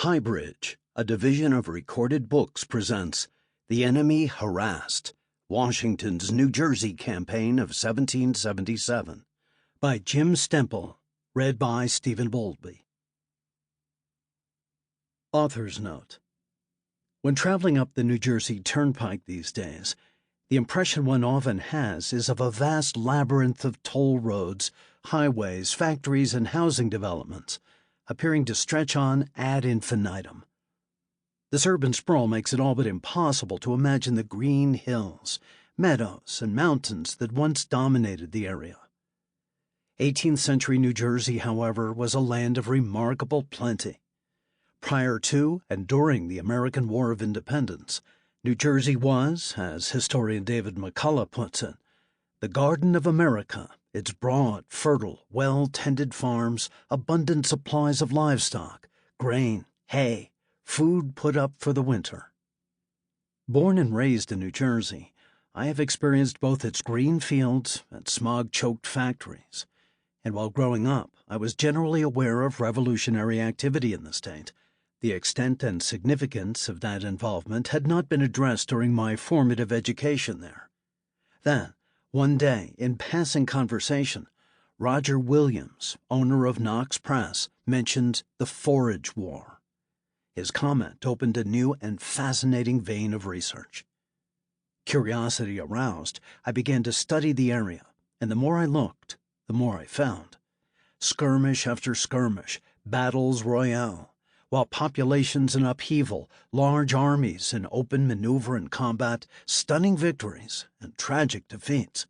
HighBridge, a division of Recorded Books, presents The Enemy Harassed, Washington's New Jersey Campaign of 1777, by Jim Stempel, read by Stephen Bowlby. Author's Note: when traveling up the New Jersey Turnpike these days, the impression one often has is of a vast labyrinth of toll roads, highways, factories, and housing developments, appearing to stretch on ad infinitum. This urban sprawl makes it all but impossible to imagine the green hills, meadows, and mountains that once dominated the area. 18th century New Jersey, however, was a land of remarkable plenty. Prior to and during the American War of Independence, New Jersey was, as historian David McCullough puts it, the Garden of America, its broad, fertile, well-tended farms, abundant supplies of livestock, grain, hay, food put up for the winter. Born and raised in New Jersey, I have experienced both its green fields and smog-choked factories, and while growing up, I was generally aware of revolutionary activity in the state. The extent and significance of that involvement had not been addressed during my formative education there. Then, one day, in passing conversation, Roger Williams, owner of Knox Press, mentioned the Forage War. His comment opened a new and fascinating vein of research. Curiosity aroused, I began to study the area, and the more I looked, the more I found. Skirmish after skirmish, battles royale, while populations in upheaval, large armies in open maneuver and combat, stunning victories, and tragic defeats,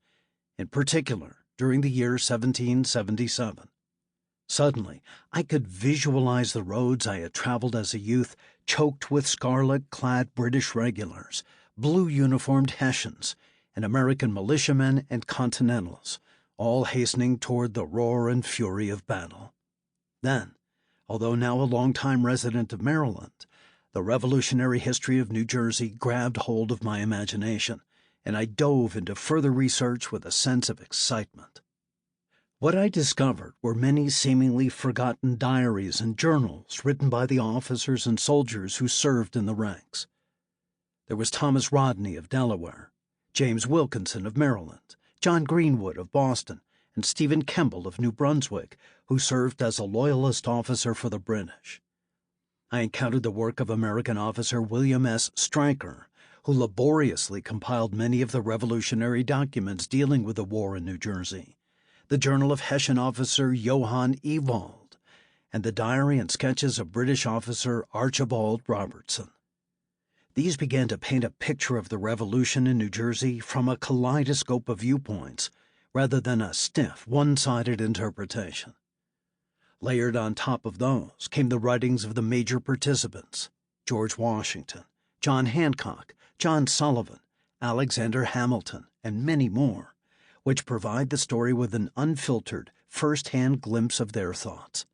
in particular during the year 1777. Suddenly, I could visualize the roads I had traveled as a youth, choked with scarlet-clad British regulars, blue-uniformed Hessians, and American militiamen and continentals, all hastening toward the roar and fury of battle. Then, although now a long-time resident of Maryland, the revolutionary history of New Jersey grabbed hold of my imagination, and I dove into further research with a sense of excitement. What I discovered were many seemingly forgotten diaries and journals written by the officers and soldiers who served in the ranks. There was Thomas Rodney of Delaware, James Wilkinson of Maryland, John Greenwood of Boston, and Stephen Kemble of New Brunswick, who served as a Loyalist officer for the British. I encountered the work of American officer William S. Stryker, who laboriously compiled many of the revolutionary documents dealing with the war in New Jersey, the journal of Hessian officer Johann Ewald, and the diary and sketches of British officer Archibald Robertson. These began to paint a picture of the revolution in New Jersey from a kaleidoscope of viewpoints, rather than a stiff, one-sided interpretation. Layered on top of those came the writings of the major participants: George Washington, John Hancock, John Sullivan, Alexander Hamilton, and many more, which provide the story with an unfiltered, first-hand glimpse of their thoughts.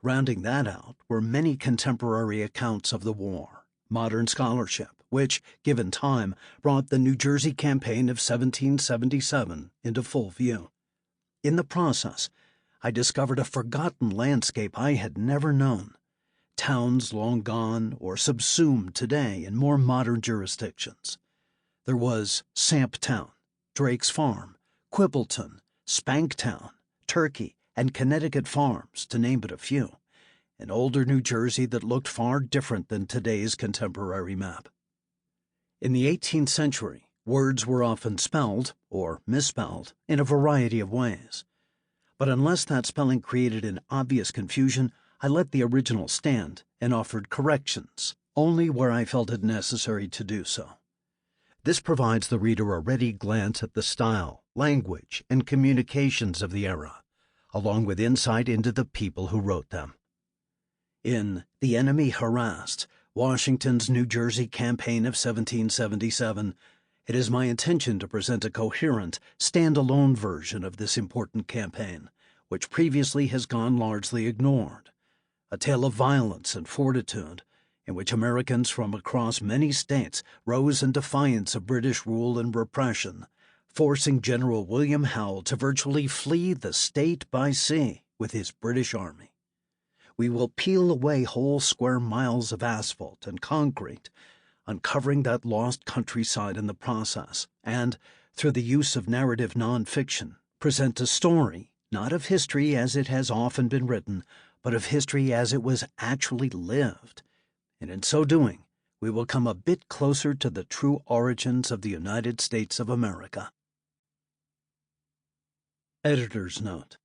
Rounding that out were many contemporary accounts of the war, modern scholarship, which, given time, brought the New Jersey Campaign of 1777 into full view. In the process, I discovered a forgotten landscape I had never known, towns long gone or subsumed today in more modern jurisdictions. There was Samptown, Drake's Farm, Quibbleton, Spanktown, Turkey, and Connecticut Farms, to name but a few, an older New Jersey that looked far different than today's contemporary map. In the 18th century, words were often spelled, or misspelled, in a variety of ways. But unless that spelling created an obvious confusion, I let the original stand and offered corrections, only where I felt it necessary to do so. This provides the reader a ready glance at the style, language, and communications of the era, along with insight into the people who wrote them. In The Enemy Harassed, Washington's New Jersey Campaign of 1777, it is my intention to present a coherent, stand-alone version of this important campaign, which previously has gone largely ignored, a tale of violence and fortitude, in which Americans from across many states rose in defiance of British rule and repression, forcing General William Howe to virtually flee the state by sea with his British army. We will peel away whole square miles of asphalt and concrete, uncovering that lost countryside in the process, and, through the use of narrative nonfiction, present a story, not of history as it has often been written, but of history as it was actually lived. And in so doing, we will come a bit closer to the true origins of the United States of America. Editor's Note: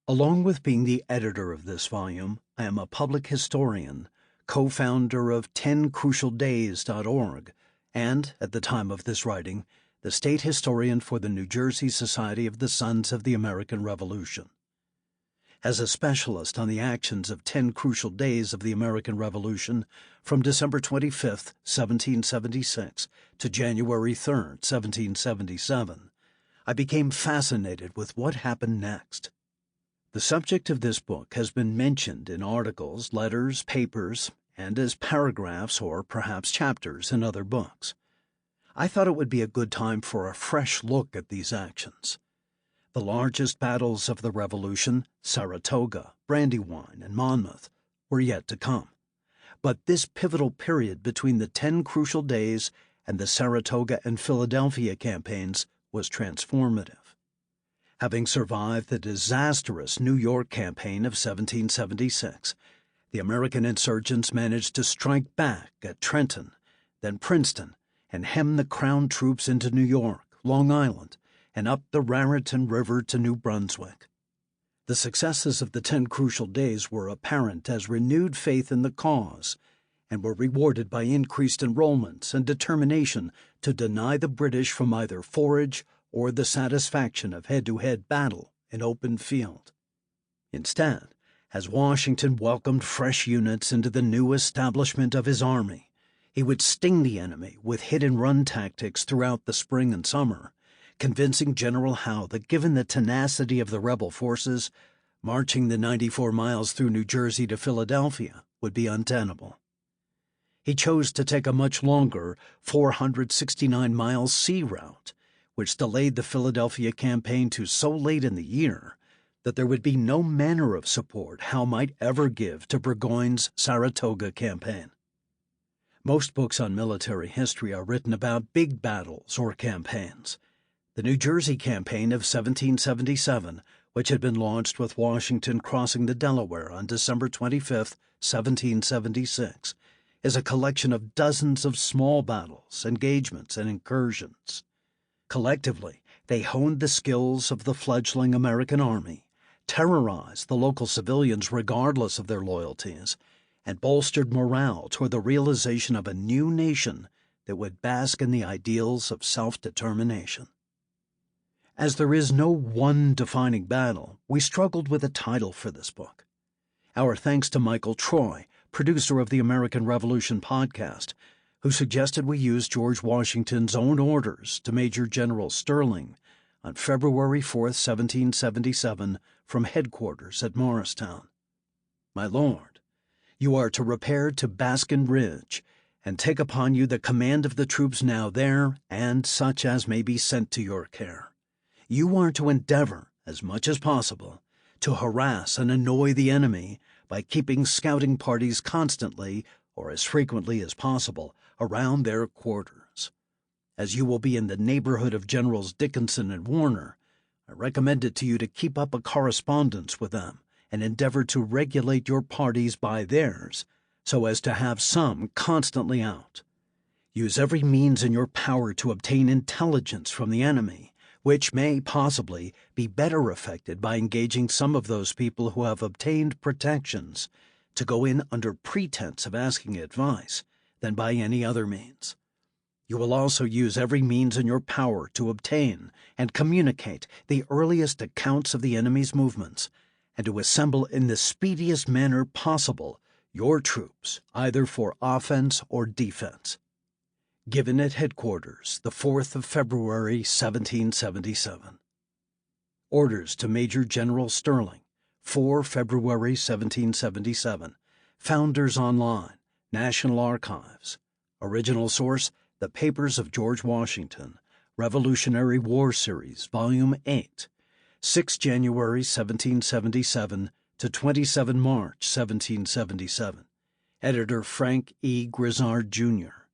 along with being the editor of this volume, I am a public historian, co-founder of 10crucialdays.org, and, at the time of this writing, the state historian for the New Jersey Society of the Sons of the American Revolution. As a specialist on the actions of 10 crucial days of the American Revolution from December 25, 1776 to January 3, 1777, I became fascinated with what happened next. The subject of this book has been mentioned in articles, letters, papers, and as paragraphs or perhaps chapters in other books. I thought it would be a good time for a fresh look at these actions. The largest battles of the Revolution, Saratoga, Brandywine, and Monmouth, were yet to come. But this pivotal period between the 10 crucial days and the Saratoga and Philadelphia campaigns was transformative. Having survived the disastrous New York campaign of 1776, the American insurgents managed to strike back at Trenton, then Princeton, and hem the Crown troops into New York, Long Island, and up the Raritan River to New Brunswick. The successes of the 10 crucial days were apparent as renewed faith in the cause, and were rewarded by increased enrollments and determination to deny the British from either forage or the satisfaction of head-to-head battle in open field. Instead, as Washington welcomed fresh units into the new establishment of his army, he would sting the enemy with hit-and-run tactics throughout the spring and summer, convincing General Howe that given the tenacity of the rebel forces, marching the 94 miles through New Jersey to Philadelphia would be untenable. He chose to take a much longer 469-mile sea route, which delayed the Philadelphia campaign to so late in the year that there would be no manner of support Howe might ever give to Burgoyne's Saratoga campaign. Most books on military history are written about big battles or campaigns. The New Jersey campaign of 1777, which had been launched with Washington crossing the Delaware on December 25, 1776, is a collection of dozens of small battles, engagements, and incursions. Collectively, they honed the skills of the fledgling American army, terrorized the local civilians regardless of their loyalties, and bolstered morale toward the realization of a new nation that would bask in the ideals of self-determination. As there is no one defining battle, we struggled with a title for this book. Our thanks to Michael Troy, producer of the American Revolution podcast, who suggested we use George Washington's own orders to Major General Sterling on February 4, 1777, from headquarters at Morristown. My lord, you are to repair to Baskin Ridge, and take upon you the command of the troops now there and such as may be sent to your care. You are to endeavor, as much as possible, to harass and annoy the enemy by keeping scouting parties constantly, or as frequently as possible, around their quarters. As you will be in the neighborhood of Generals Dickinson and Warner, I recommend it to you to keep up a correspondence with them and endeavor to regulate your parties by theirs, so as to have some constantly out. Use every means in your power to obtain intelligence from the enemy, which may possibly be better effected by engaging some of those people who have obtained protections to go in under pretense of asking advice than by any other means. You will also use every means in your power to obtain and communicate the earliest accounts of the enemy's movements, and to assemble in the speediest manner possible your troops, either for offense or defense. Given at headquarters, the 4th of February, 1777. Orders to Major General Sterling, 4 February, 1777. Founders Online, National Archives. Original source, The Papers of George Washington, Revolutionary War Series, Volume 8, 6 January, 1777 to 27 March 1777. Editor Frank E. Grizzard, Jr.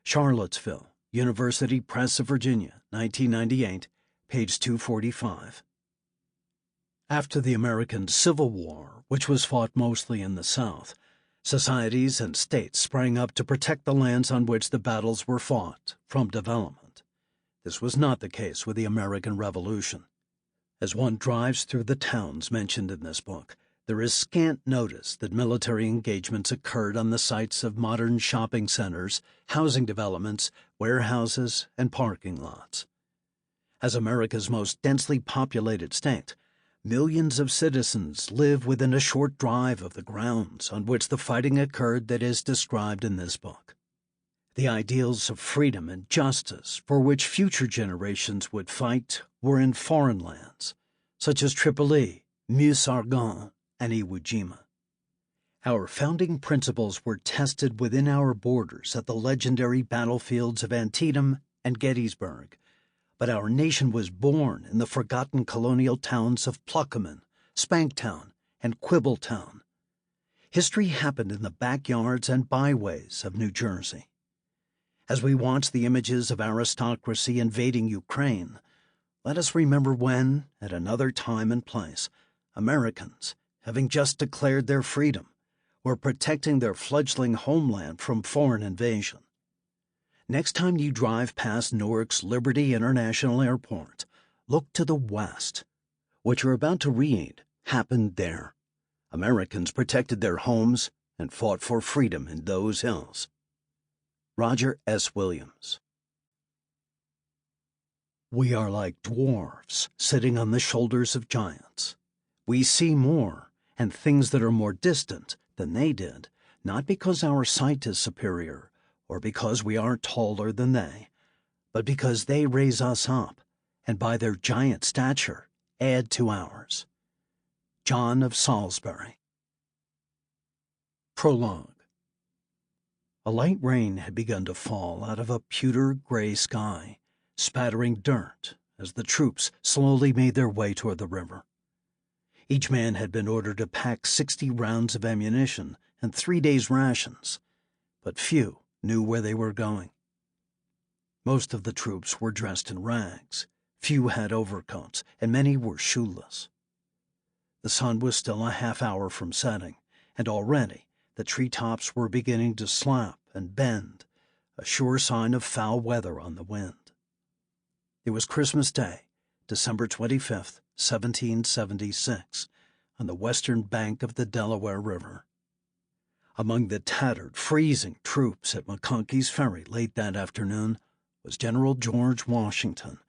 Charlottesville, University Press of Virginia, 1998, page 245. After the American Civil War, which was fought mostly in the South, societies and states sprang up to protect the lands on which the battles were fought from development. This was not the case with the American Revolution. As one drives through the towns mentioned in this book, there is scant notice that military engagements occurred on the sites of modern shopping centers, housing developments, warehouses, and parking lots. As America's most densely populated state, millions of citizens live within a short drive of the grounds on which the fighting occurred that is described in this book. The ideals of freedom and justice for which future generations would fight were in foreign lands, such as Tripoli, Meuse-Argonne, and Iwo Jima. Our founding principles were tested within our borders at the legendary battlefields of Antietam and Gettysburg, but our nation was born in the forgotten colonial towns of Pluckeman, Spanktown, and Quibbletown. History happened in the backyards and byways of New Jersey. As we watch the images of aristocracy invading Ukraine, let us remember when, at another time and place, Americans, having just declared their freedom, were protecting their fledgling homeland from foreign invasion. Next time you drive past Newark's Liberty International Airport, look to the west. What you're about to read happened there. Americans protected their homes and fought for freedom in those hills. Roger S. Williams. We are like dwarfs sitting on the shoulders of giants. We see more and things that are more distant than they did, not because our sight is superior or because we are taller than they, but because they raise us up and by their giant stature add to ours. John of Salisbury. Prologue. A light rain had begun to fall out of a pewter gray sky, spattering dirt as the troops slowly made their way toward the river. Each man had been ordered to pack 60 rounds of ammunition and 3 days' rations, but few knew where they were going. Most of the troops were dressed in rags, few had overcoats, and many were shoeless. The sun was still a half hour from setting, and already the treetops were beginning to slap and bend, a sure sign of foul weather on the wind. It was Christmas Day, December 25th, 1776, on the western bank of the Delaware River. Among the tattered, freezing troops at McConkey's Ferry late that afternoon was General George Washington,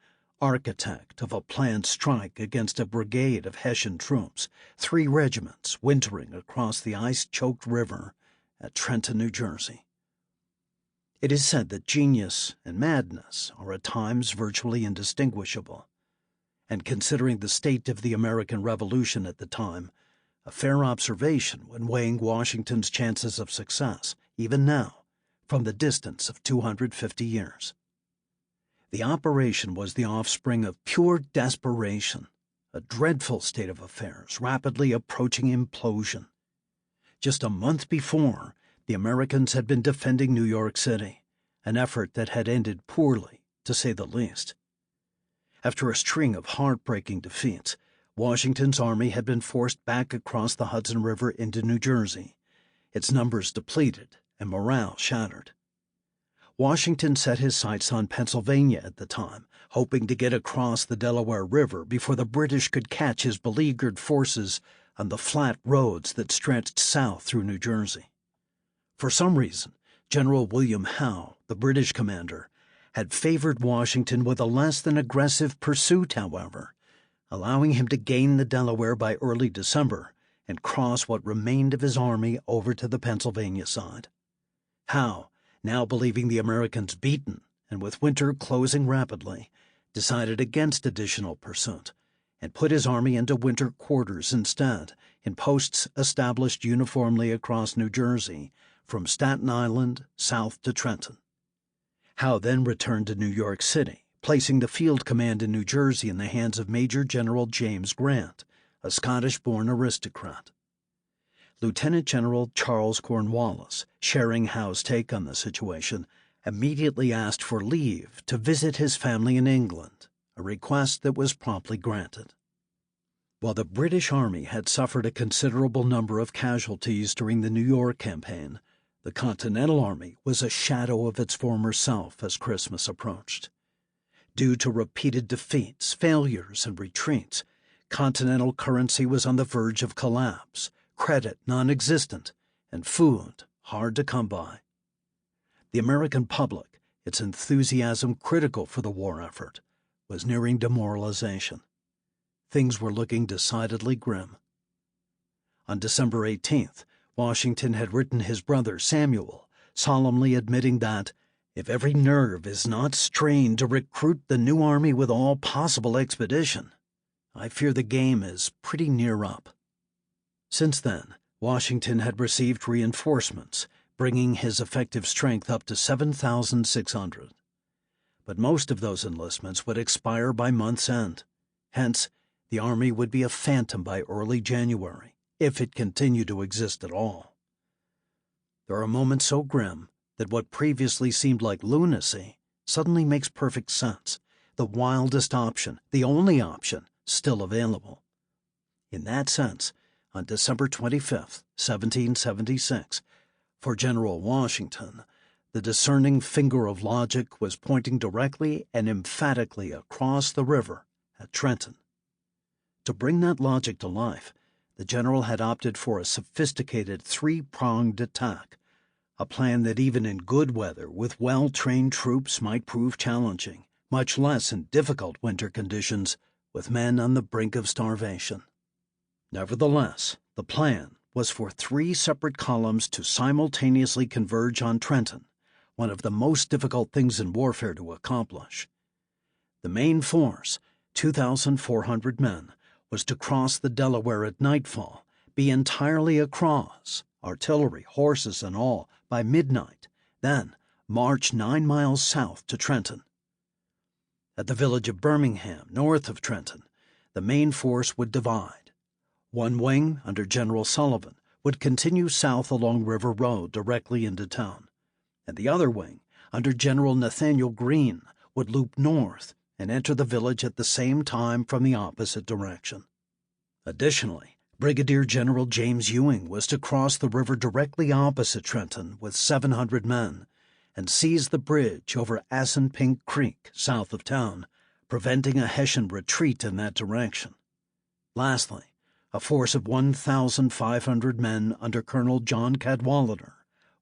architect of a planned strike against a brigade of Hessian troops, 3 regiments wintering across the ice-choked river at Trenton, New Jersey. It is said that genius and madness are at times virtually indistinguishable, and considering the state of the American Revolution at the time, a fair observation when weighing Washington's chances of success, even now, from the distance of 250 years. The operation was the offspring of pure desperation, a dreadful state of affairs rapidly approaching implosion. Just a month before, the Americans had been defending New York City, an effort that had ended poorly, to say the least. After a string of heartbreaking defeats, Washington's army had been forced back across the Hudson River into New Jersey, its numbers depleted and morale shattered. Washington set his sights on Pennsylvania at the time, hoping to get across the Delaware River before the British could catch his beleaguered forces on the flat roads that stretched south through New Jersey. For some reason, General William Howe, the British commander, had favored Washington with a less than aggressive pursuit, however, allowing him to gain the Delaware by early December and cross what remained of his army over to the Pennsylvania side. Howe, now believing the Americans beaten and with winter closing rapidly, decided against additional pursuit and put his army into winter quarters instead, in posts established uniformly across New Jersey from Staten Island south to Trenton. Howe then returned to New York City, placing the field command in New Jersey in the hands of Major General James Grant, a Scottish-born aristocrat. Lieutenant General Charles Cornwallis, sharing Howe's take on the situation, immediately asked for leave to visit his family in England, a request that was promptly granted. While the British Army had suffered a considerable number of casualties during the New York campaign, the Continental Army was a shadow of its former self as Christmas approached. Due to repeated defeats, failures, and retreats, Continental currency was on the verge of collapse, credit non-existent, and food hard to come by. The American public, its enthusiasm critical for the war effort, was nearing demoralization. Things were looking decidedly grim. On December 18th, Washington had written his brother Samuel, solemnly admitting that, if every nerve is not strained to recruit the new army with all possible expedition, I fear the game is pretty near up. Since then, Washington had received reinforcements, bringing his effective strength up to 7,600. But most of those enlistments would expire by month's end. Hence, the Army would be a phantom by early January, if it continued to exist at all. There are moments so grim that what previously seemed like lunacy suddenly makes perfect sense, the wildest option, the only option, still available. In that sense, on December 25, 1776, for General Washington, the discerning finger of logic was pointing directly and emphatically across the river at Trenton. To bring that logic to life, the general had opted for a sophisticated three-pronged attack, a plan that even in good weather with well-trained troops might prove challenging, much less in difficult winter conditions with men on the brink of starvation. Nevertheless, the plan was for 3 separate columns to simultaneously converge on Trenton, one of the most difficult things in warfare to accomplish. The main force, 2,400 men, was to cross the Delaware at nightfall, be entirely across, artillery, horses, and all, by midnight, then march 9 miles south to Trenton. At the village of Birmingham, north of Trenton, the main force would divide. One wing, under General Sullivan, would continue south along River Road directly into town, and the other wing, under General Nathaniel Greene, would loop north and enter the village at the same time from the opposite direction. Additionally, Brigadier General James Ewing was to cross the river directly opposite Trenton with 700 men and seize the bridge over Assunpink Creek south of town, preventing a Hessian retreat in that direction. Lastly, a force of 1,500 men under Colonel John Cadwalader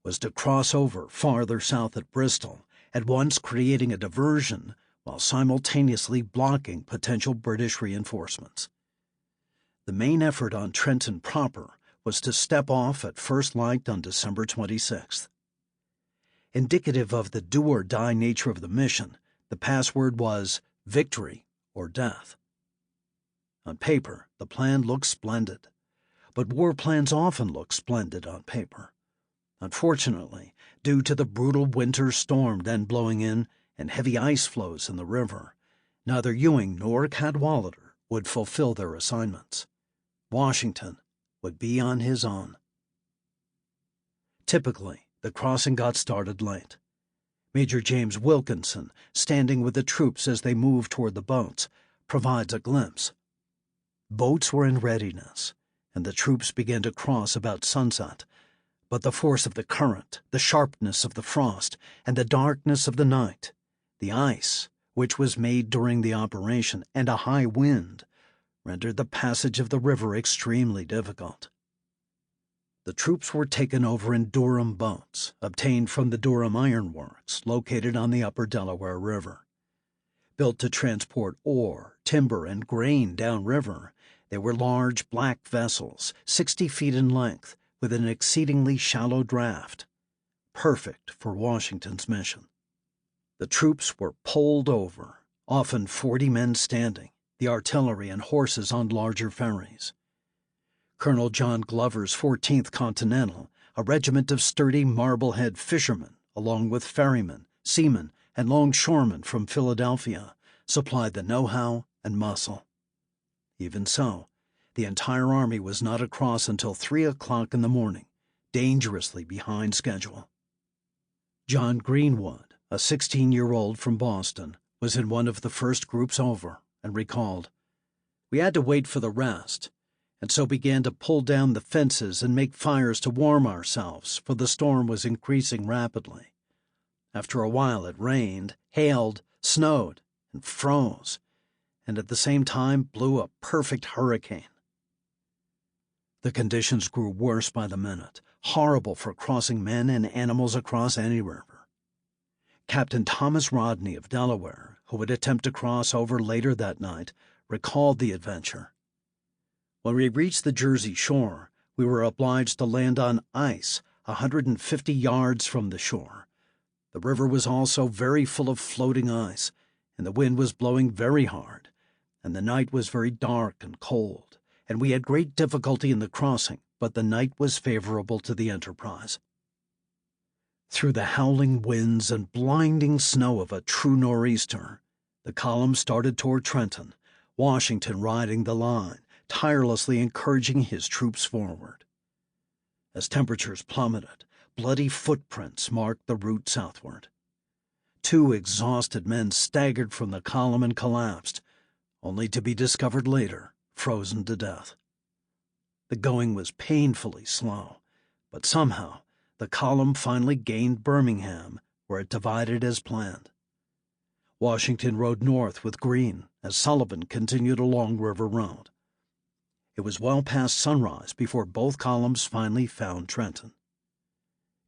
was to cross over farther south at Bristol, at once creating a diversion while simultaneously blocking potential British reinforcements. The main effort on Trenton proper was to step off at first light on December 26th. Indicative of the do-or-die nature of the mission, the password was victory or death. On paper, the plan looked splendid, but war plans often look splendid on paper. Unfortunately, due to the brutal winter storm then blowing in and heavy ice flows in the river, neither Ewing nor Cadwalader would fulfill their assignments. Washington would be on his own. Typically, the crossing got started late. Major James Wilkinson, standing with the troops as they moved toward the boats, provides a glimpse. Boats were in readiness, and the troops began to cross about sunset, but the force of the current, the sharpness of the frost, and the darkness of the night, the ice, which was made during the operation, and a high wind, rendered the passage of the river extremely difficult. The troops were taken over in Durham boats, obtained from the Durham Iron Works, located on the upper Delaware River. Built to transport ore, timber, and grain downriver, they were large black vessels, 60 feet in length, with an exceedingly shallow draft, perfect for Washington's mission. The troops were poled over, often 40 men standing, the artillery and horses on larger ferries. Colonel John Glover's 14th Continental, a regiment of sturdy Marblehead fishermen, along with ferrymen, seamen, and longshoremen from Philadelphia, supplied the know-how and muscle. Even so, The entire army was not across until 3 o'clock in the morning, dangerously behind schedule. John Greenwood, a 16-year-old from Boston, was in one of the first groups over and recalled, "We had to wait for the rest, and so began to pull down the fences and make fires to warm ourselves, for the storm was increasing rapidly. After a while it rained, hailed, snowed, and froze, and at the same time blew a perfect hurricane. The conditions grew worse by the minute, horrible for crossing men and animals across any river. Captain Thomas Rodney of Delaware, who would attempt to cross over later that night, recalled the adventure. When we reached the Jersey shore, we were obliged to land on ice 150 yards from the shore. The river was also very full of floating ice, and the wind was blowing very hard, and the night was very dark and cold, and we had great difficulty in the crossing, but the night was favorable to the enterprise. Through the howling winds and blinding snow of a true nor'easter, the column started toward Trenton, Washington riding the line, tirelessly encouraging his troops forward. As temperatures plummeted, bloody footprints marked the route southward. 2 exhausted men staggered from the column and collapsed, only to be discovered later, frozen to death. The going was painfully slow, but somehow the column finally gained Birmingham, where it divided as planned. Washington rode north with Greene as Sullivan continued along River Road. It was well past sunrise before both columns finally found Trenton.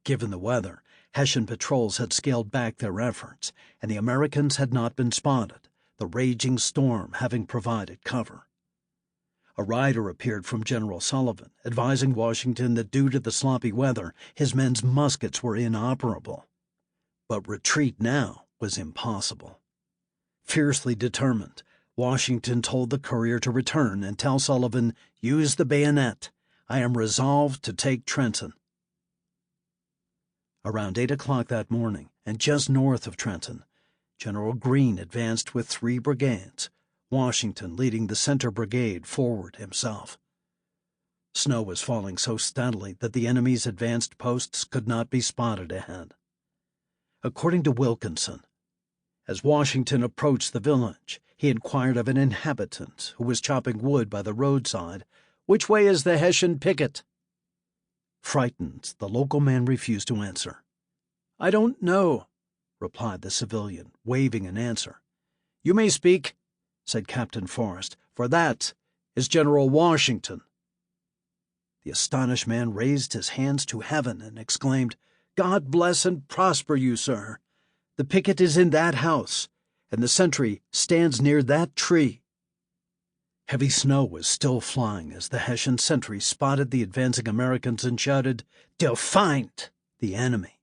Given the weather, Hessian patrols had scaled back their efforts, and the Americans had not been spotted, the raging storm having provided cover. A rider appeared from General Sullivan, advising Washington that due to the sloppy weather, his men's muskets were inoperable. But retreat now was impossible. Fiercely determined, Washington told the courier to return and tell Sullivan, "Use the bayonet. I am resolved to take Trenton." Around 8 o'clock that morning, and just north of Trenton, General Greene advanced with 3 brigades, Washington leading the center brigade forward himself. Snow was falling so steadily that the enemy's advanced posts could not be spotted ahead. According to Wilkinson, as Washington approached the village, he inquired of an inhabitant who was chopping wood by the roadside, "Which way is the Hessian picket?" Frightened, the local man refused to answer. "I don't know," replied the civilian, waving an answer. "You may speak," said Captain Forrest, "for that is General Washington." The astonished man raised his hands to heaven and exclaimed, "God bless and prosper you, sir. The picket is in that house, and the sentry stands near that tree." Heavy snow was still flying as the Hessian sentry spotted the advancing Americans and shouted, "Defiant!" the enemy.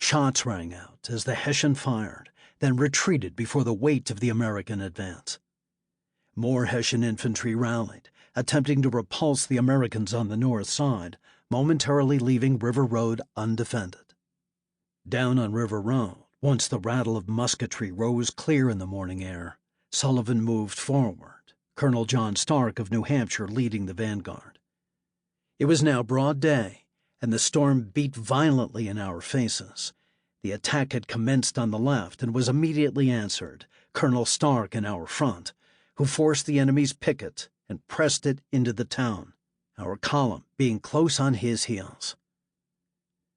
Shots rang out as the Hessian fired, then retreated before the weight of the American advance. More Hessian infantry rallied, attempting to repulse the Americans on the north side, momentarily leaving River Road undefended. Down on River Road, once the rattle of musketry rose clear in the morning air, Sullivan moved forward, Colonel John Stark of New Hampshire leading the vanguard. It was now broad day, and the storm beat violently in our faces. The attack had commenced on the left and was immediately answered, Colonel Stark in our front, who forced the enemy's picket and pressed it into the town, our column being close on his heels.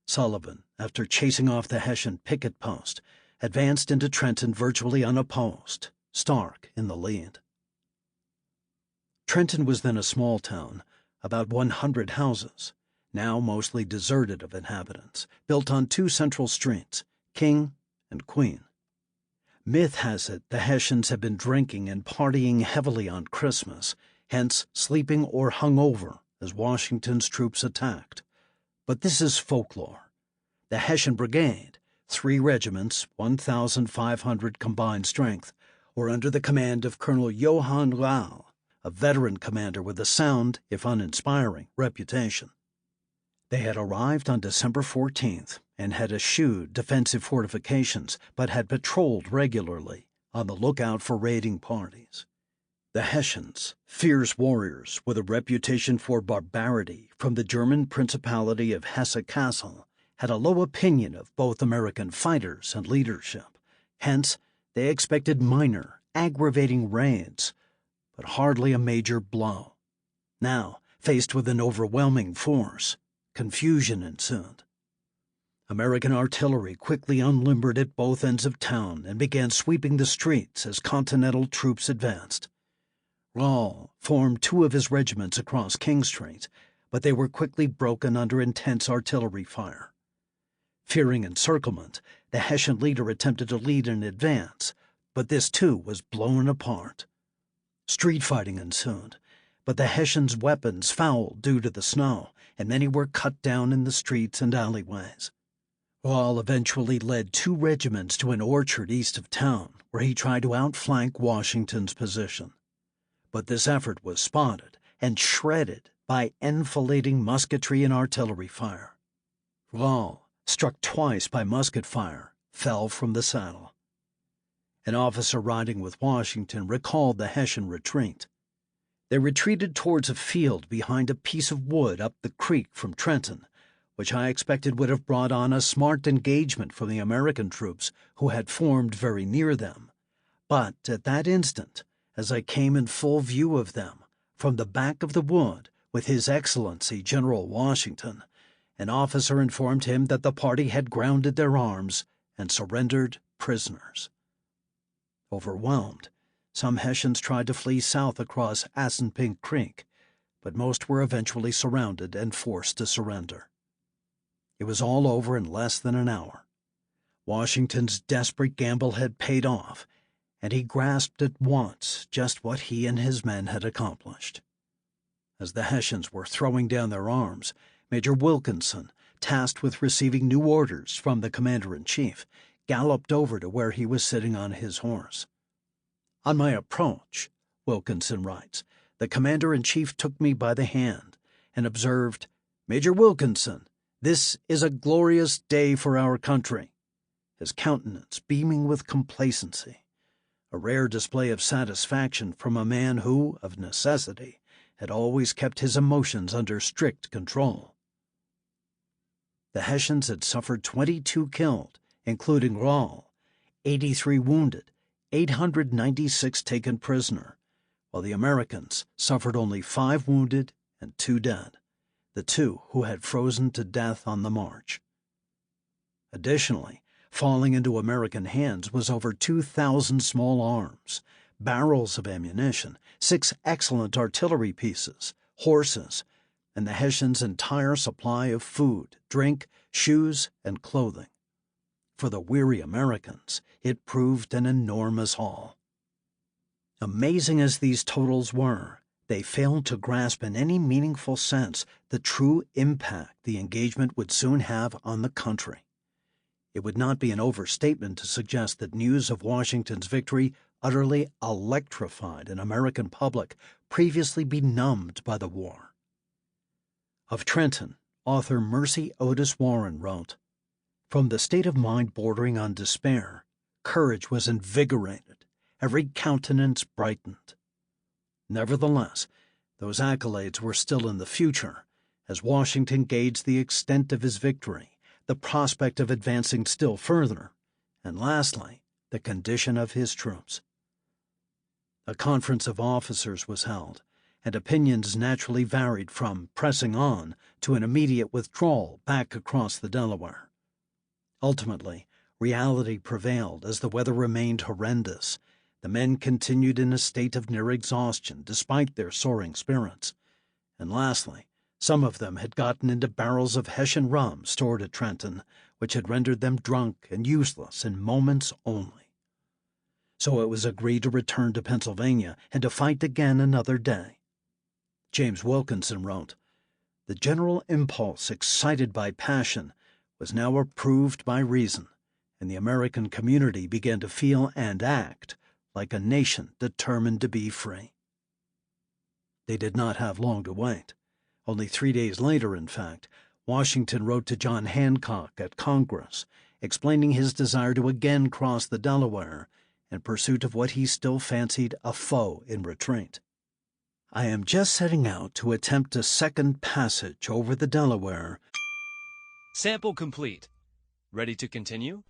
Sullivan, after chasing off the Hessian picket post, advanced into Trenton virtually unopposed, Stark in the lead. Trenton was then a small town, about 100 houses, now mostly deserted of inhabitants, built on 2 central streets, King and Queen. Myth has it the Hessians had been drinking and partying heavily on Christmas, hence sleeping or hung over as Washington's troops attacked. But this is folklore. The Hessian Brigade, 3 regiments, 1,500 combined strength, were under the command of Colonel Johann Rau, a veteran commander with a sound, if uninspiring, reputation. They had arrived on December 14th and had eschewed defensive fortifications, but had patrolled regularly, on the lookout for raiding parties. The Hessians, fierce warriors with a reputation for barbarity from the German principality of Hesse-Kassel, had a low opinion of both American fighters and leadership. Hence, they expected minor, aggravating raids, but hardly a major blow. Now, faced with an overwhelming force, confusion ensued. American artillery quickly unlimbered at both ends of town and began sweeping the streets as Continental troops advanced. Rahl formed two of his regiments across King Street, but they were quickly broken under intense artillery fire. Fearing encirclement, the Hessian leader attempted to lead an advance, but this too was blown apart. Street fighting ensued, but the Hessians' weapons fouled due to the snow, and many were cut down in the streets and alleyways. Rahl eventually led two regiments to an orchard east of town, where he tried to outflank Washington's position. But this effort was spotted and shredded by enfilading musketry and artillery fire. Rahl, struck twice by musket fire, fell from the saddle. An officer riding with Washington recalled the Hessian retreat. They retreated towards a field behind a piece of wood up the creek from Trenton, which I expected would have brought on a smart engagement from the American troops who had formed very near them. But at that instant, as I came in full view of them, from the back of the wood, with His Excellency General Washington, an officer informed him that the party had grounded their arms and surrendered prisoners. Overwhelmed, some Hessians tried to flee south across Assunpink Creek, but most were eventually surrounded and forced to surrender. It was all over in less than an hour. Washington's desperate gamble had paid off, and he grasped at once just what he and his men had accomplished. As the Hessians were throwing down their arms, Major Wilkinson, tasked with receiving new orders from the commander-in-chief, galloped over to where he was sitting on his horse. On my approach, Wilkinson writes, the commander-in-chief took me by the hand and observed, "Major Wilkinson, this is a glorious day for our country," his countenance beaming with complacency, a rare display of satisfaction from a man who, of necessity, had always kept his emotions under strict control. The Hessians had suffered 22 killed, including Rahl, 83 wounded, 896 taken prisoner, while the Americans suffered only 5 wounded and 2 dead, the 2 who had frozen to death on the march. Additionally, falling into American hands was over 2,000 small arms, barrels of ammunition, 6 excellent artillery pieces, horses, and the Hessians' entire supply of food, drink, shoes, and clothing. For the weary Americans, it proved an enormous haul. Amazing as these totals were, they failed to grasp in any meaningful sense the true impact the engagement would soon have on the country. It would not be an overstatement to suggest that news of Washington's victory utterly electrified an American public previously benumbed by the war. Of Trenton, author Mercy Otis Warren wrote, "From the state of mind bordering on despair, courage was invigorated, every countenance brightened. Nevertheless, those accolades were still in the future, as Washington gauged the extent of his victory, the prospect of advancing still further, and lastly, the condition of his troops." A conference of officers was held, and opinions naturally varied from pressing on to an immediate withdrawal back across the Delaware. Ultimately, reality prevailed as the weather remained horrendous. The men continued in a state of near exhaustion despite their soaring spirits, and lastly, some of them had gotten into barrels of Hessian rum stored at Trenton, which had rendered them drunk and useless in moments only. So it was agreed to return to Pennsylvania and to fight again another day. James Wilkinson wrote, "The general impulse excited by passion was now approved by reason, and the American community began to feel and act like a nation determined to be free." They did not have long to wait. Only 3 days later, in fact, Washington wrote to John Hancock at Congress, explaining his desire to again cross the Delaware in pursuit of what he still fancied a foe in retreat. I am just setting out to attempt a second passage over the Delaware. Sample complete. Ready to continue?